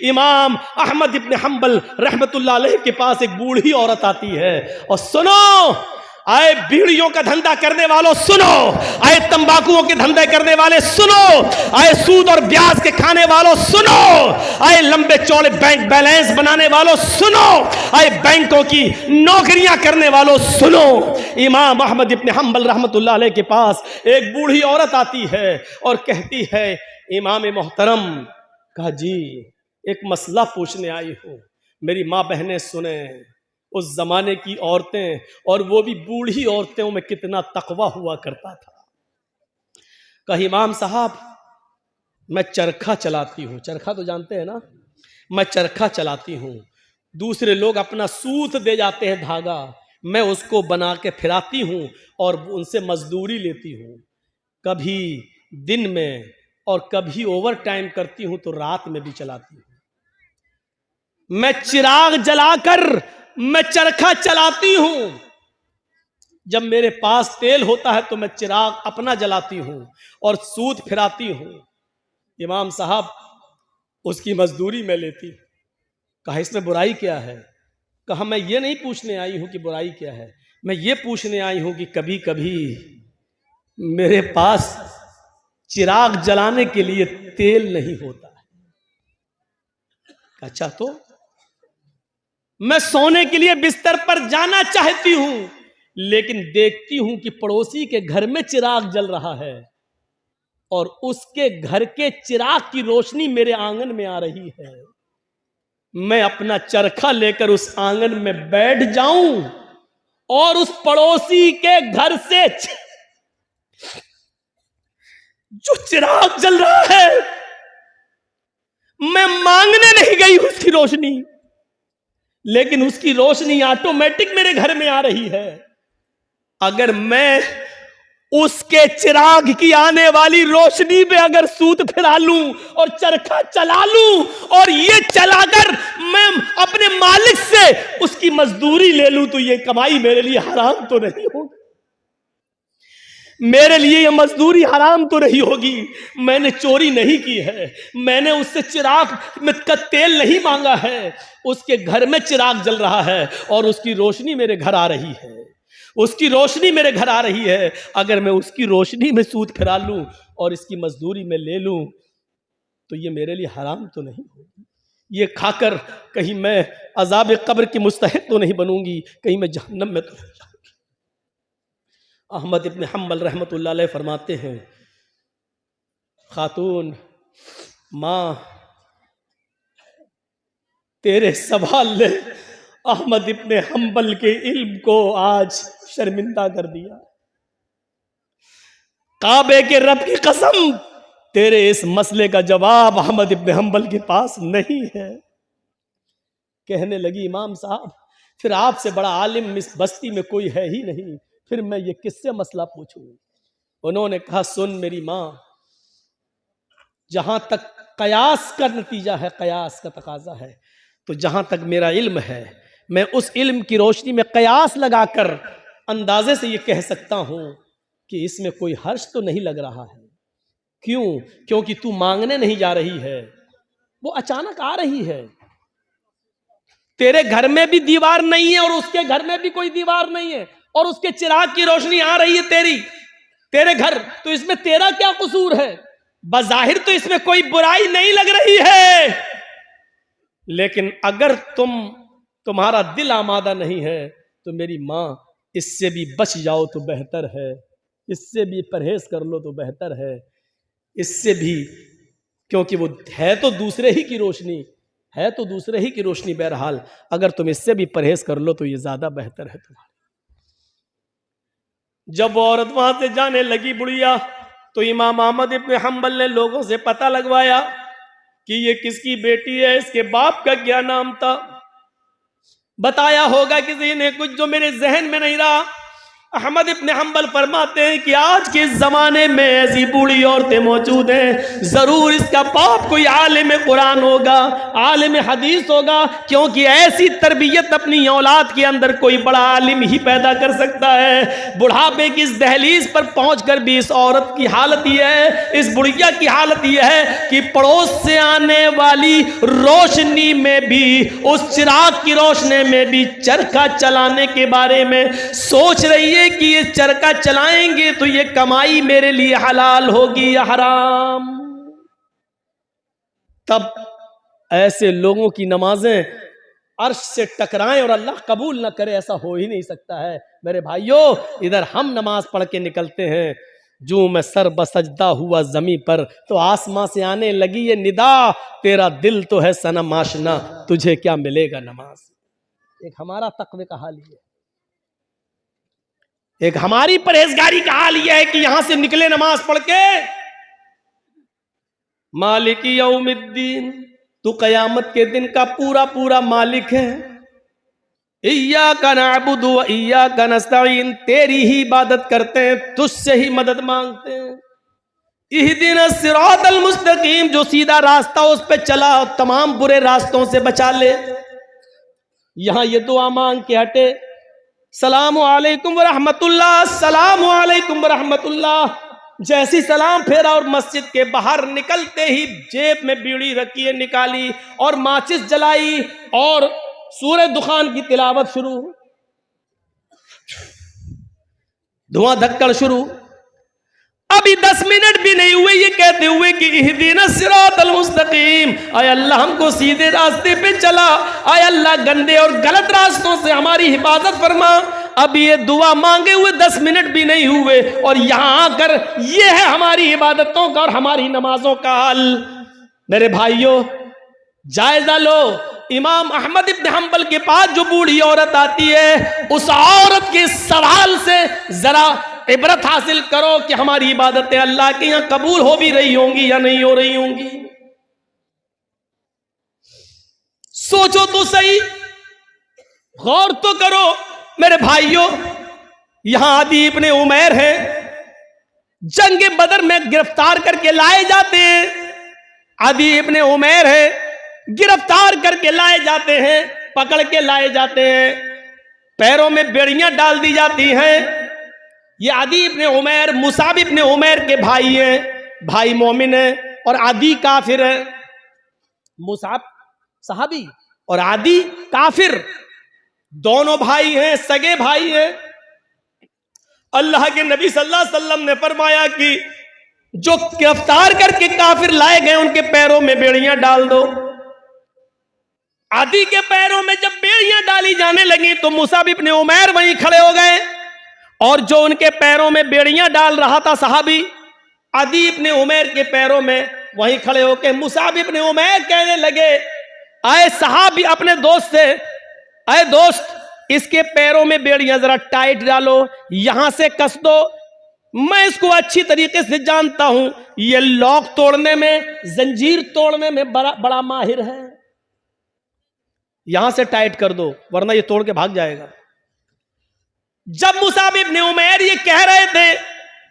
इमाम अहमद इब्न हम्बल रहमतुल्लाह अलैह के पास एक बूढ़ी औरत आती है और सुनो, आए बीड़ियों का धंधा करने वालों सुनो, आए तंबाकुओं के धंधे करने वाले सुनो, आए सूद और ब्याज के खाने वालों सुनो, आए लंबे चौड़े बैंक बैलेंस बनाने वालों सुनो, आए बैंकों की नौकरियां करने वालों सुनो। इमाम अहमद इब्न हम्बल रहमतुल्लाह अलैह के पास एक बूढ़ी औरत आती है और कहती है, इमाम मोहतरम, कहा जी एक मसला पूछने आई हूं, मेरी माँ बहनें सुने। उस जमाने की औरतें, और वो भी बूढ़ी औरतों में कितना तकवा हुआ करता था। कहा इमाम साहब मैं चरखा चलाती हूं, चरखा तो जानते हैं ना, मैं चरखा चलाती हूं, दूसरे लोग अपना सूत दे जाते हैं धागा, मैं उसको बना के फिराती हूं और उनसे मजदूरी लेती हूं, कभी दिन में और कभी ओवर टाइम करती हूं तो रात में भी चलाती हूं। मैं चिराग जलाकर मैं चरखा चलाती हूं, जब मेरे पास तेल होता है तो मैं चिराग अपना जलाती हूं और सूत फिराती हूं। इमाम साहब उसकी मजदूरी में लेती। कहा इसमें बुराई क्या है? कहा मैं ये नहीं पूछने आई हूं कि बुराई क्या है, मैं ये पूछने आई हूं कि कभी कभी मेरे पास चिराग जलाने के लिए तेल नहीं होता है। अच्छा तो मैं सोने के लिए बिस्तर पर जाना चाहती हूं, लेकिन देखती हूं कि पड़ोसी के घर में चिराग जल रहा है और उसके घर के चिराग की रोशनी मेरे आंगन में आ रही है। मैं अपना चरखा लेकर उस आंगन में बैठ जाऊं और उस पड़ोसी के घर से जो चिराग जल रहा है, मैं मांगने नहीं गई उसकी रोशनी, लेकिन उसकी रोशनी ऑटोमेटिक मेरे घर में आ रही है। अगर मैं उसके चिराग की आने वाली रोशनी में अगर सूत फिरा लूं और चरखा चला लूं और ये चलाकर मैं अपने मालिक से उसकी मजदूरी ले लूं, तो ये कमाई मेरे लिए हराम तो नहीं होगी? मेरे लिए ये मजदूरी हराम तो नहीं होगी? मैंने चोरी नहीं की है, मैंने उससे चिराग में का तेल नहीं मांगा है, उसके घर में चिराग जल रहा है और उसकी रोशनी मेरे घर आ रही है, उसकी रोशनी मेरे घर आ रही है। अगर मैं उसकी रोशनी में सूत फिरा लूं और इसकी मजदूरी में ले लूं तो ये मेरे लिए हराम तो नहीं होगी? ये खाकर कहीं मैं अजाब कब्र की मुस्तहिक तो नहीं बनूंगी, कहीं मैं जहन्नम में तो नहीं जाऊंगी? अहमद इब्न हम्बल रहमतुल्लाह अलैह फरमाते हैं, खातून माँ तेरे सवाल ने अहमद इब्न हम्बल के इल्म को आज शर्मिंदा कर दिया। काबे के रब की कसम, तेरे इस मसले का जवाब अहमद इब्न हम्बल के पास नहीं है। कहने लगी, इमाम साहब फिर आपसे बड़ा आलिम इस बस्ती में कोई है ही नहीं, फिर मैं ये किससे मसला पूछूं? उन्होंने कहा, सुन मेरी माँ, जहां तक कयास का नतीजा है, कयास का तकाजा है, तो जहां तक मेरा इल्म है, मैं उस इल्म की रोशनी में कयास लगाकर अंदाजे से ये कह सकता हूं कि इसमें कोई हर्ष तो नहीं लग रहा है। क्यों? क्योंकि तू मांगने नहीं जा रही है, वो अचानक आ रही है। तेरे घर में भी दीवार नहीं है और उसके घर में भी कोई दीवार नहीं है, और उसके चिराग की रोशनी आ रही है तेरे घर, तो इसमें तेरा क्या कसूर है? बज़ाहिर तो इसमें कोई बुराई नहीं लग रही है, लेकिन अगर तुम्हारा दिल आमादा नहीं है तो मेरी माँ इससे भी बच जाओ तो बेहतर है, इससे भी परहेज कर लो तो बेहतर है, इससे भी, क्योंकि वो है तो दूसरे ही की रोशनी, है तो दूसरे ही की रोशनी। बहरहाल अगर तुम इससे भी परहेज कर लो तो ये ज्यादा बेहतर है तुम्हारे। जब वो औरत वहां से जाने लगी बुढ़िया, तो इमाम अहमद इब्न हम्बल ने लोगों से पता लगवाया कि ये किसकी बेटी है, इसके बाप का क्या नाम था। बताया होगा किसी ने कुछ जो मेरे जहन में नहीं रहा। अहमद इब्न हम्बल फरमाते हैं कि आज के ज़माने में ऐसी बूढ़ी औरतें मौजूद हैं, ज़रूर इसका बाप कोई आलिम कुरान होगा, आलिम हदीस होगा, क्योंकि ऐसी तरबियत अपनी औलाद के अंदर कोई बड़ा आलिम ही पैदा कर सकता है। बुढ़ापे की इस दहलीज पर पहुंचकर भी इस औरत की हालत यह है, इस बुढ़िया की हालत यह है कि पड़ोस से आने वाली रोशनी में भी, उस चिराग की रोशनी में भी चरखा चलाने के बारे में सोच रही है कि ये चरखा चलाएंगे तो ये कमाई मेरे लिए हलाल होगी या हराम। तब ऐसे लोगों की नमाजें अर्श से टकराएं और अल्लाह कबूल ना करे, ऐसा हो ही नहीं सकता है। मेरे भाइयों, इधर हम नमाज पढ़ के निकलते हैं, जो मैं सर बसजदा हुआ जमी पर तो आसमां से आने लगी ये निदा, तेरा दिल तो है सनम आशना, तुझे क्या मिलेगा नमाज। एक हमारा तकवे का हाल ये है, एक हमारी परहेजगारी का हाल यह है कि यहां से निकले नमाज पढ़ के, मालिकी यौमिद्दीन, तू कयामत के दिन का पूरा पूरा मालिक है। इय्याका नअबुदु व इय्याका नस्तईन, तेरी ही इबादत करते हैं, तुझसे ही मदद मांगते हैं। इहदिना सिरातल मुस्तकीम, जो सीधा रास्ता उस पे चला, तमाम बुरे रास्तों से बचा ले। यहां ये दुआ मांग के हटे, सलामु अलैकुम व रहमतुल्लाह, सलामु अलैकुम व रहमतुल्लाह। जैसी सलाम फेरा और मस्जिद के बाहर निकलते ही जेब में बीड़ी रखी है, निकाली और माचिस जलाई और सूरह दुखान की तिलावत शुरू, धुआं धक्कड़ शुरू। अभी 10 मिनट भी नहीं हुए ये कहते हुए कि इहदिना सिरातल मुस्तकीम, आय अल्लाह हमको सीधे रास्ते पे चला, आय अल्लाह गंदे और गलत रास्तों से हमारी हिफाजत फरमा। अब ये दुआ मांगे हुए 10 मिनट भी नहीं हुए और यहां आकर ये है हमारी इबादतों का और हमारी नमाजों का हाल। मेरे भाइयों, जायजा लो, इमाम अहमद इब्न हम्बल के पास जो बूढ़ी औरत आती है, उस औरत के सवाल से जरा इबरत हासिल करो कि हमारी इबादतें अल्लाह के यहां कबूल हो भी रही होंगी या नहीं हो रही होंगी। सोचो तो सही, गौर तो करो। मेरे भाइयों, यहां आदि इब्ने उमैर है, जंग बदर में गिरफ्तार करके लाए जाते हैं। आदि इब्ने उमैर है, गिरफ्तार करके लाए जाते हैं, पकड़ के लाए जाते हैं, पैरों में बेड़ियां डाल दी जाती हैं। ये आदि इब्ने उमैर मुसाब इब्ने उमैर के भाई हैं, भाई मोमिन है और आदि काफिर है। मुसाब सहाबी और आदि काफिर, दोनों भाई हैं, सगे भाई हैं। अल्लाह के नबी सल्लल्लाहु अलैहि वसल्लम ने फरमाया कि जो गिरफ्तार करके काफिर लाए गए उनके पैरों में बेड़ियां डाल दो। आदि के पैरों में जब बेड़ियां डाली जाने लगी तो मुसाब इब्ने उमैर वहीं खड़े हो गए और जो उनके पैरों में बेड़ियां डाल रहा था सहाबी, आदि इब्ने उमैर के पैरों में वहीं खड़े होकर मुसाब इब्ने उमैर कहने लगे, आए सहाबी अपने दोस्त से, आए दोस्त इसके पैरों में बेड़ियां जरा टाइट डालो, यहां से कस दो, मैं इसको अच्छी तरीके से जानता हूं, ये लॉक तोड़ने में, जंजीर तोड़ने में बड़ा माहिर है, यहां से टाइट कर दो वरना ये तोड़ के भाग जाएगा। जब मुसाब इब्ने उमैर ये कह रहे थे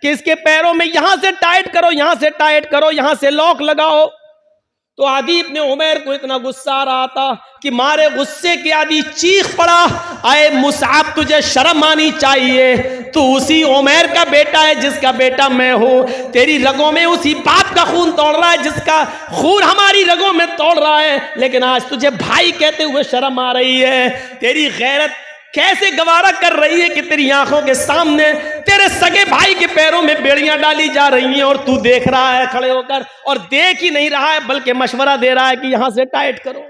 कि इसके पैरों में यहां से टाइट करो, यहां से टाइट करो, यहां से लॉक लगाओ, तो आदि इब्ने उमैर को इतना गुस्सा आ रहा था कि मारे गुस्से के आदि चीख पड़ा, आए मुसाब तुझे शर्म आनी चाहिए, तू उसी उमैर का बेटा है जिसका बेटा मैं हूं, तेरी रगों में उसी बाप का खून तोड़ रहा है जिसका खून हमारी रगों में तोड़ रहा है, लेकिन आज तुझे भाई कहते हुए शर्म आ रही है। तेरी गैरत कैसे गवारा कर रही है कि तेरी आंखों के सामने तेरे सगे भाई के पैरों में बेड़ियां डाली जा रही हैं और तू देख रहा है खड़े होकर, और देख ही नहीं रहा है बल्कि मशवरा दे रहा है कि यहां से टाइट करो।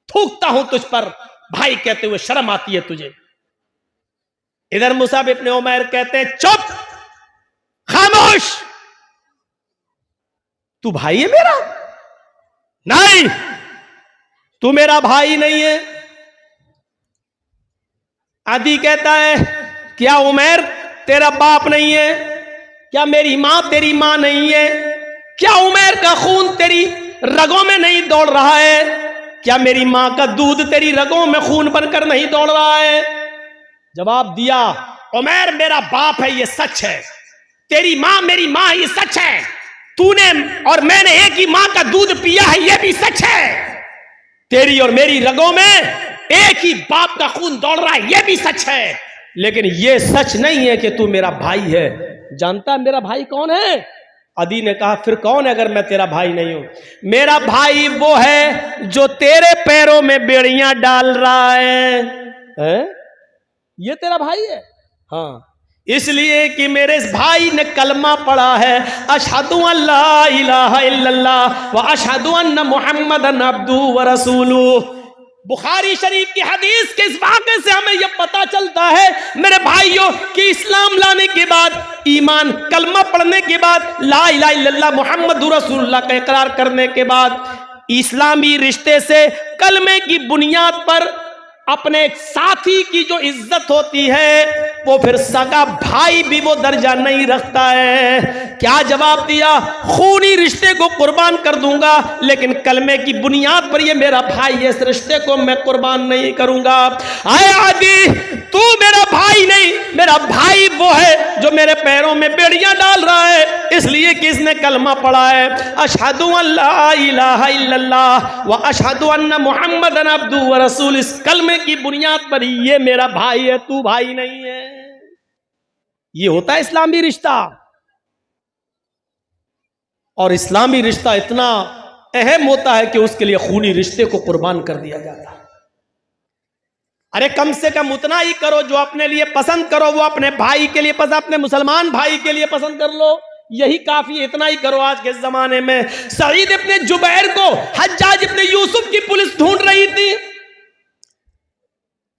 थूकता हूं तुझ पर, भाई कहते हुए शर्म आती है तुझे। इधर मुसाब इब्ने उमैर कहते हैं, चुप, खामोश, तू भाई है मेरा? नहीं, तू मेरा भाई नहीं है। आदि कहता है, क्या उमैर तेरा बाप नहीं है? क्या मेरी मां तेरी मां नहीं है? क्या उमैर का खून तेरी रगों में नहीं दौड़ रहा है? क्या मेरी मां का दूध तेरी रगों में खून बनकर नहीं दौड़ रहा है? जवाब दिया उमैर मेरा बाप है, ये सच है। तेरी मां मेरी मां है, ये सच है। तूने और मैंने एक ही मां का दूध पिया है, ये भी सच है। तेरी और मेरी रगों में एक ही बाप का खून दौड़ रहा है, ये भी सच है। लेकिन ये सच नहीं है कि तू मेरा भाई है। जानता मेरा भाई कौन है? अदी ने कहा फिर कौन है अगर मैं तेरा भाई नहीं हूं? मेरा भाई वो है जो तेरे पैरों में बेड़ियां डाल रहा है? ये तेरा भाई है? हाँ, इसलिए कि मेरे भाई ने कलमा पढ़ा है, अशहदु अल्ला इलाहा इल्लल्लाह व अशहदु अन्ना मुहम्मदन अब्दुहु व रसूलुहु। बुखारी शरीफ की हदीस के इस वाक़े से हमें यह पता चलता है मेरे भाइयों कि इस्लाम लाने के बाद, ईमान कलमा पढ़ने के बाद, ला इलाहा इल्लल्लाह मुहम्मदुर रसूलुल्लाह का इकरार करने के बाद, इस्लामी रिश्ते से कलमे की बुनियाद पर अपने एक साथी की जो इज्जत होती है वो फिर सगा भाई भी वो दर्जा नहीं रखता है। क्या जवाब दिया? खूनी रिश्ते को कुर्बान कर दूंगा, लेकिन कलमे की बुनियाद पर ये मेरा भाई है, इस रिश्ते को मैं कुर्बान नहीं करूंगा। आए आदि, तू मेरा भाई नहीं, मेरा भाई वो है जो मेरे पैरों में बेड़ियां डाल रहा है, इसलिए कि इसने कलमा पढ़ा है, अशहदु अल्ला इलाहा इल्लल्लाह व अशहदु अन्ना मुहम्मदन अब्दुहु व रसूलुहु। इस कलमे की बुनियाद पर ये मेरा भाई है, तू भाई नहीं है। ये होता है इस्लामी रिश्ता। और इस्लामी रिश्ता इतना अहम होता है कि उसके लिए खूनी रिश्ते को कुर्बान कर दिया जाता है। अरे कम से कम उतना ही करो जो अपने लिए पसंद करो, वो अपने भाई के लिए पसंद, अपने मुसलमान भाई के लिए पसंद कर लो, यही काफी, इतना ही करो। आज के जमाने में सईद इब्ने जुबैर को हज्जाज इब्ने यूसुफ की पुलिस ढूंढ रही थी।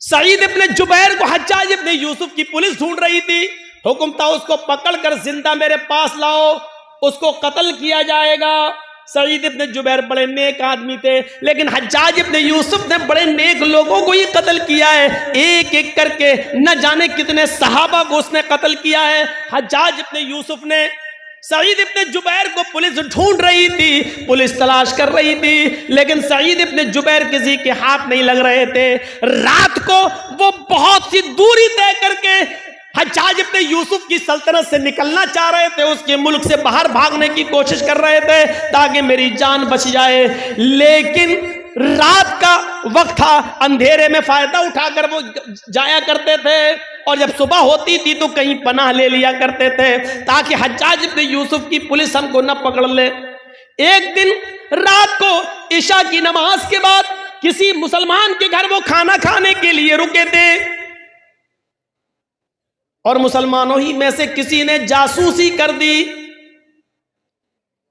सईद इब्ने जुबैर को हज्जाज इब्ने यूसुफ की पुलिस ढूंढ रही थी। हुक्म था उसको पकड़कर जिंदा मेरे पास लाओ, उसको कत्ल किया जाएगा। सईद इब्ने जुबैर बड़े नेक आदमी थे, लेकिन हज्जाज इब्ने यूसुफ ने बड़े नेक लोगों को ही कत्ल किया है। एक एक करके न जाने कितने सहाबा को उसने कत्ल किया है। हज्जाज इब्ने यूसुफ ने सईद इब्ने जुबैर को पुलिस ढूंढ रही थी, पुलिस तलाश कर रही थी, लेकिन सईद इब्ने जुबैर किसी के हाथ नहीं लग रहे थे। रात को वो बहुत सी दूरी तय करके हज्जाज इब्ने यूसुफ की सल्तनत से निकलना चाह रहे थे, उसके मुल्क से बाहर भागने की कोशिश कर रहे थे ताकि मेरी जान बच जाए। लेकिन रात का वक्त था, अंधेरे में फायदा उठाकर वो जाया करते थे, और जब सुबह होती थी तो कहीं पनाह ले लिया करते थे ताकि हज्जाज इब्ने यूसुफ की पुलिस हमको न पकड़ ले। एक दिन रात को इशा की नमाज के बाद किसी मुसलमान के घर वो खाना खाने के लिए रुके थे, और मुसलमानों ही में से किसी ने जासूसी कर दी।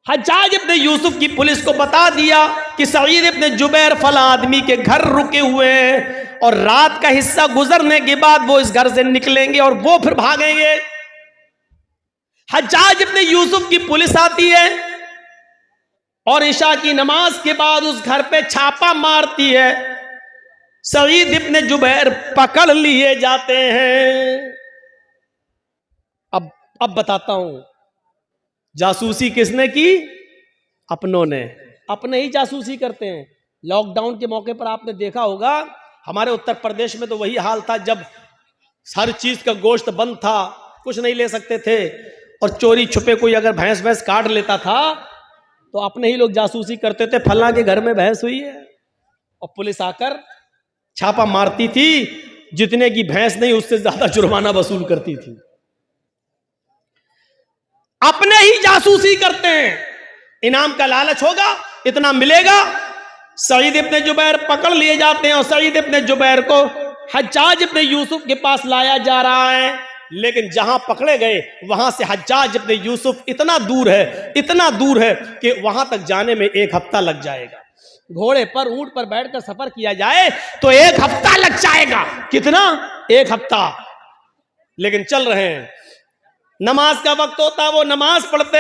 हज्जाज इब्ने यूसुफ की पुलिस को बता दिया कि सईद इब्ने जुबैर फला आदमी के घर रुके हुए हैं, और रात का हिस्सा गुजरने के बाद वो इस घर से निकलेंगे और वो फिर भागेंगे। हज्जाज इब्ने यूसुफ की पुलिस आती है और इशा की नमाज के बाद उस घर पे छापा मारती है। सईद इब्ने जुबैर पकड़ लिए जाते हैं। अब बताता हूं, जासूसी किसने की? अपनों ने। अपने ही जासूसी करते हैं। लॉकडाउन के मौके पर आपने देखा होगा, हमारे उत्तर प्रदेश में तो वही हाल था, जब हर चीज का गोश्त बंद था, कुछ नहीं ले सकते थे, और चोरी छुपे कोई अगर भैंस काट लेता था तो अपने ही लोग जासूसी करते थे, फलां के घर में भैंस हुई है, और पुलिस आकर छापा मारती थी। जितने की भैंस नहीं उससे ज्यादा जुर्माना वसूल करती थी। अपने ही जासूसी करते हैं। इनाम का लालच होगा, इतना मिलेगा। सईद इब्ने जुबैर पकड़ लिए जाते हैं, और सईद इब्ने जुबैर को हज्जाज इब्ने यूसुफ के पास लाया जा रहा है। लेकिन जहां पकड़े गए वहां से हज्जाज इब्ने यूसुफ इतना दूर है कि वहां तक जाने में 1 हफ्ता लग जाएगा। घोड़े पर, ऊंट पर बैठकर सफर किया जाए तो 1 हफ्ता लग जाएगा। कितना? 1 हफ्ता। लेकिन चल रहे हैं। नमाज का वक्त होता, वो नमाज पढ़ते,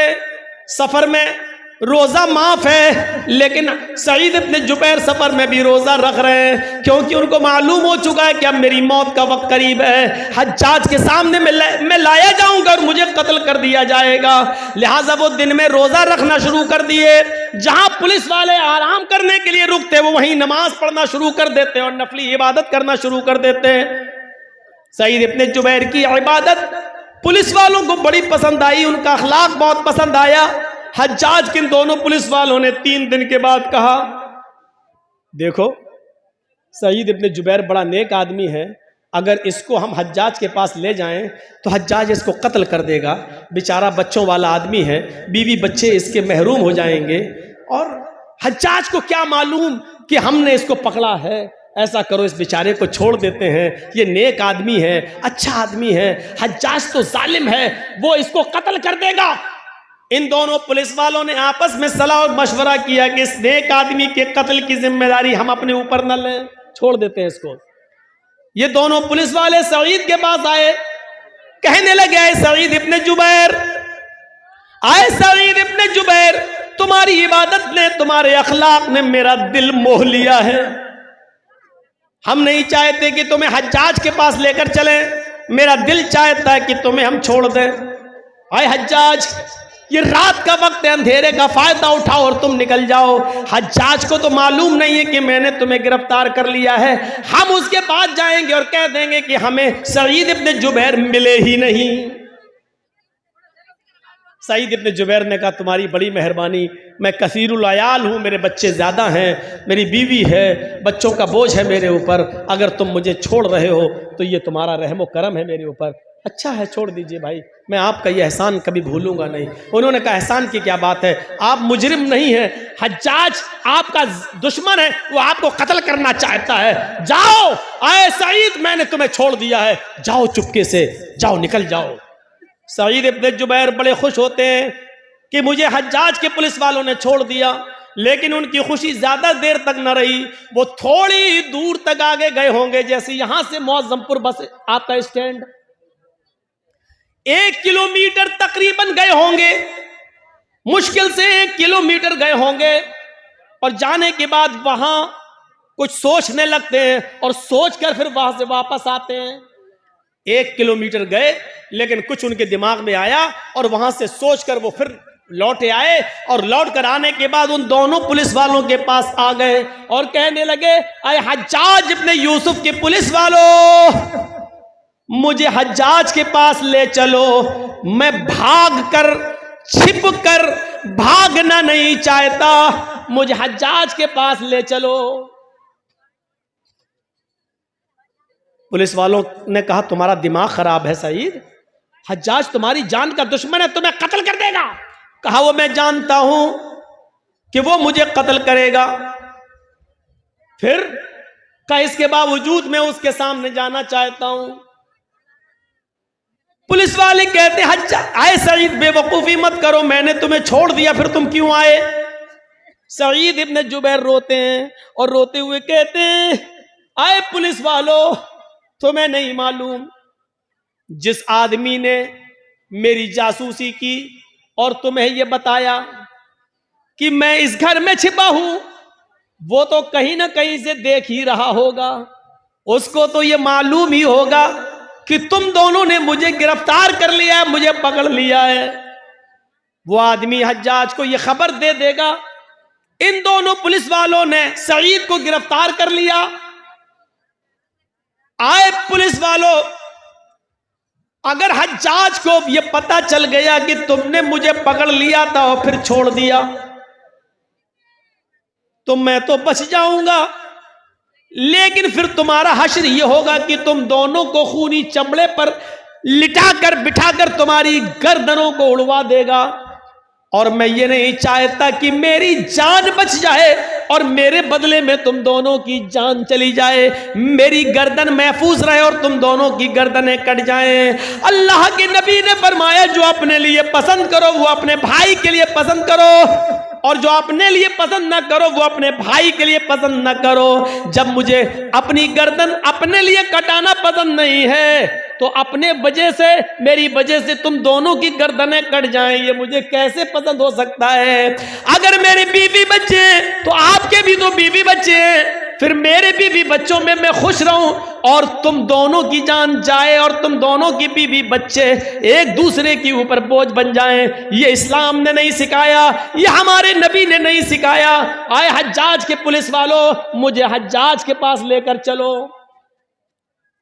सफर में रोजा माफ है, लेकिन सईद इब्ने जुबैर सफर में भी रोजा रख रहे हैं, क्योंकि उनको मालूम हो चुका है कि अब मेरी मौत का वक्त करीब है। हज्जाज के सामने मैं लाया जाऊंगा और मुझे कत्ल कर दिया जाएगा। लिहाजा वो दिन में रोजा रखना शुरू कर दिए। जहां पुलिस वाले आराम करने के लिए रुकते, वो वहीं नमाज पढ़ना शुरू कर देते और नफली इबादत करना शुरू कर देते। सईद इब्ने जुबैर की इबादत पुलिस वालों को बड़ी पसंद आई, उनका अखलाक बहुत पसंद आया। हज्जाज के दोनों पुलिस वालों ने 3 दिन के बाद कहा, देखो सईद इब्ने जुबैर बड़ा नेक आदमी है, अगर इसको हम हज्जाज के पास ले जाएं तो हज्जाज इसको कत्ल कर देगा, बेचारा बच्चों वाला आदमी है, बीवी बच्चे इसके महरूम हो जाएंगे, और हज्जाज को क्या मालूम कि हमने इसको पकड़ा है। ऐसा करो, इस बेचारे को छोड़ देते हैं, ये नेक आदमी है, अच्छा आदमी है, हज्जाज तो जालिम है, वो इसको कत्ल कर देगा। इन दोनों पुलिस वालों ने आपस में सलाह और मशवरा किया कि इस नेक आदमी के कत्ल की जिम्मेदारी हम अपने ऊपर न लें, छोड़ देते हैं इसको। ये दोनों पुलिस वाले सईद के पास आए, कहने लगे, आए सईद इब्ने जुबैर, आए सईद इब्ने जुबैर, तुम्हारी इबादत ने, तुम्हारे अखलाक ने मेरा दिल मोह लिया है। हम नहीं चाहते कि तुम्हें हज्जाज के पास लेकर चलें, मेरा दिल चाहता है कि तुम्हें हम छोड़ दें। आए हज्जाज, ये रात का वक्त है, अंधेरे का फायदा उठाओ और तुम निकल जाओ। हज्जाज को तो मालूम नहीं है कि मैंने तुम्हें गिरफ्तार कर लिया है, हम उसके पास जाएंगे और कह देंगे कि हमें सईद इब्ने जुबैर मिले ही नहीं। सईद इब्ने जुबैर ने कहा, तुम्हारी बड़ी मेहरबानी, मैं कसीरुल अयाल हूँ, मेरे बच्चे ज़्यादा हैं, मेरी बीवी है, बच्चों का बोझ है मेरे ऊपर, अगर तुम मुझे छोड़ रहे हो तो ये तुम्हारा रहमो करम है मेरे ऊपर। अच्छा है, छोड़ दीजिए भाई, मैं आपका ये एहसान कभी भूलूंगा नहीं। उन्होंने कहा, एहसान की क्या बात है, आप मुजरिम नहीं हैं, हज्जाज आपका दुश्मन है, वो आपको कत्ल करना चाहता है, जाओ। आए सईद, मैंने तुम्हें छोड़ दिया है, जाओ चुपके से, जाओ, निकल जाओ। सईद इब्ने जुबैर बड़े खुश होते हैं कि मुझे हज्जाज के पुलिस वालों ने छोड़ दिया, लेकिन उनकी खुशी ज्यादा देर तक न रही। वो थोड़ी दूर तक आगे गए होंगे, जैसे यहां से मौजमपुर बस आता स्टैंड, 1 किलोमीटर तकरीबन गए होंगे, मुश्किल से 1 किलोमीटर गए होंगे, और जाने के बाद वहां कुछ सोचने लगते हैं और सोचकर फिर वहां से वापस आते हैं। 1 किलोमीटर गए, लेकिन कुछ उनके दिमाग में आया और वहां से सोचकर वो फिर लौटे आए, और लौट कर आने के बाद उन दोनों पुलिस वालों के पास आ गए और कहने लगे, अरे हज्जाज इब्ने यूसुफ के पुलिस वालों, मुझे हज्जाज के पास ले चलो, मैं भाग कर, छिप कर भागना नहीं चाहता, मुझे हज्जाज के पास ले चलो। पुलिस वालों ने कहा, तुम्हारा दिमाग खराब है सईद, हज्जाज तुम्हारी जान का दुश्मन है, तुम्हें कत्ल कर देगा। कहा, वो मैं जानता हूं कि वो मुझे कत्ल करेगा, फिर का इसके बावजूद मैं उसके सामने जाना चाहता हूं। पुलिस वाले कहते, हज्जाज, आए सईद, बेवकूफी मत करो, मैंने तुम्हें छोड़ दिया, फिर तुम क्यों आए। सईद इब्ने जुबैर रोते हैं और रोते हुए कहते हैं, आए पुलिस वालों, तुम्हें नहीं मालूम, जिस आदमी ने मेरी जासूसी की और तुम्हें यह बताया कि मैं इस घर में छिपा हूं, वो तो कहीं ना कहीं से देख ही रहा होगा, उसको तो यह मालूम ही होगा कि तुम दोनों ने मुझे गिरफ्तार कर लिया है, मुझे पकड़ लिया है। वो आदमी हज्जाज को यह खबर दे देगा, इन दोनों पुलिस वालों ने सईद को गिरफ्तार कर लिया। आए पुलिस वालों, अगर हज्जाज को यह पता चल गया कि तुमने मुझे पकड़ लिया था और फिर छोड़ दिया, तो मैं तो बच जाऊंगा, लेकिन फिर तुम्हारा हश्र यह होगा कि तुम दोनों को खूनी चमड़े पर लिटाकर बिठाकर तुम्हारी गर्दनों को उड़वा देगा, और मैं ये नहीं चाहता कि मेरी जान बच जाए और मेरे बदले में तुम दोनों की जान चली जाए, मेरी गर्दन महफूज रहे और तुम दोनों की गर्दनें कट जाएं। अल्लाह के नबी ने फरमाया, जो अपने लिए पसंद करो वो अपने भाई के लिए पसंद करो, और जो अपने लिए पसंद ना करो वो अपने भाई के लिए पसंद ना करो। जब मुझे अपनी गर्दन अपने लिए कटाना पसंद नहीं है, तो अपने वजह से, मेरी वजह से तुम दोनों की गर्दनें कट जाएं, ये मुझे कैसे पसंद हो सकता है। अगर मेरे बीवी बच्चे हैं तो आपके भी तो बीवी बच्चे हैं, फिर मेरे बीवी बच्चों में मैं खुश रहूं और तुम दोनों की जान जाए और तुम दोनों की बीवी बच्चे एक दूसरे के ऊपर बोझ बन जाएं, ये इस्लाम ने नहीं सिखाया, ये हमारे नबी ने नहीं सिखाया। आए हज्जाज के पुलिस वालों, मुझे हज्जाज के पास लेकर चलो।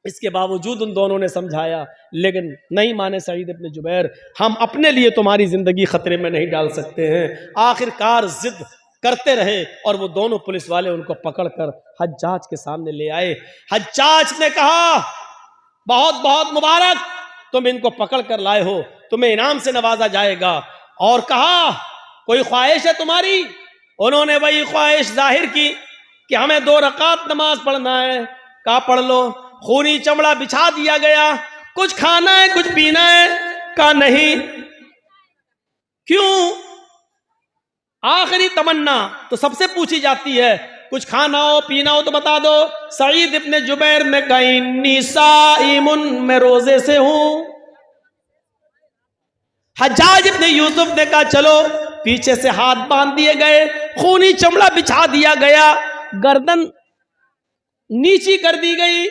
इसके बावजूद उन दोनों ने समझाया, लेकिन नहीं माने सईद इब्न जुबैर, हम अपने लिए तुम्हारी जिंदगी खतरे में नहीं डाल सकते हैं। आखिरकार जिद करते रहे और वो दोनों पुलिस वाले उनको पकड़कर हज्जाज के सामने ले आए। हज्जाज ने कहा, बहुत बहुत मुबारक, तुम इनको पकड़ कर लाए हो, तुम्हें इनाम से नवाजा जाएगा। और कहा, कोई ख्वाहिश है तुम्हारी? उन्होंने वही ख्वाहिश जाहिर की कि हमें 2 रकात नमाज पढ़ना है। कहा, पढ़ लो। खूनी चमड़ा बिछा दिया गया। कुछ खाना है, कुछ पीना है? कहा, नहीं। क्यों? आखिरी तमन्ना तो सबसे पूछी जाती है, कुछ खाना हो पीना हो तो बता दो। सईद इब्न जुबैर ने कहा, इन्नी साइमुन, मैं रोजे से हूं। हज्जाज इब्न यूसुफ ने कहा, चलो। पीछे से हाथ बांध दिए गए, खूनी चमड़ा बिछा दिया गया, गर्दन नीची कर दी गई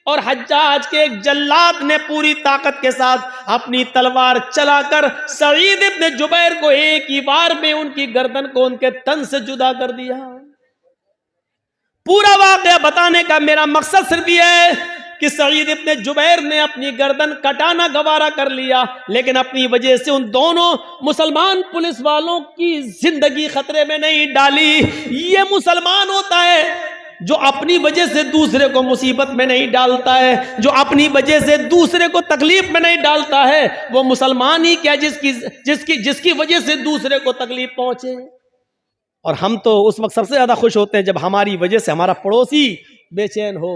और हज्जाज के एक जल्लाद ने पूरी ताकत के साथ अपनी तलवार चलाकर सईद इब्न जुबैर को एक ही बार में उनकी गर्दन को उनके तन से जुदा कर दिया। पूरा वाकया बताने का मेरा मकसद सिर्फ ये है कि सईद इब्न जुबैर ने अपनी गर्दन कटाना गवारा कर लिया, लेकिन अपनी वजह से उन दोनों मुसलमान पुलिस वालों की जिंदगी खतरे में नहीं डाली। ये मुसलमान होता है जो अपनी वजह से दूसरे को मुसीबत में नहीं डालता है, जो अपनी वजह से दूसरे को तकलीफ में नहीं डालता है। वो मुसलमान ही क्या जिसकी वजह से दूसरे को तकलीफ पहुंचे। और हम तो उस वक्त सबसे ज्यादा खुश होते हैं जब हमारी वजह से हमारा पड़ोसी बेचैन हो।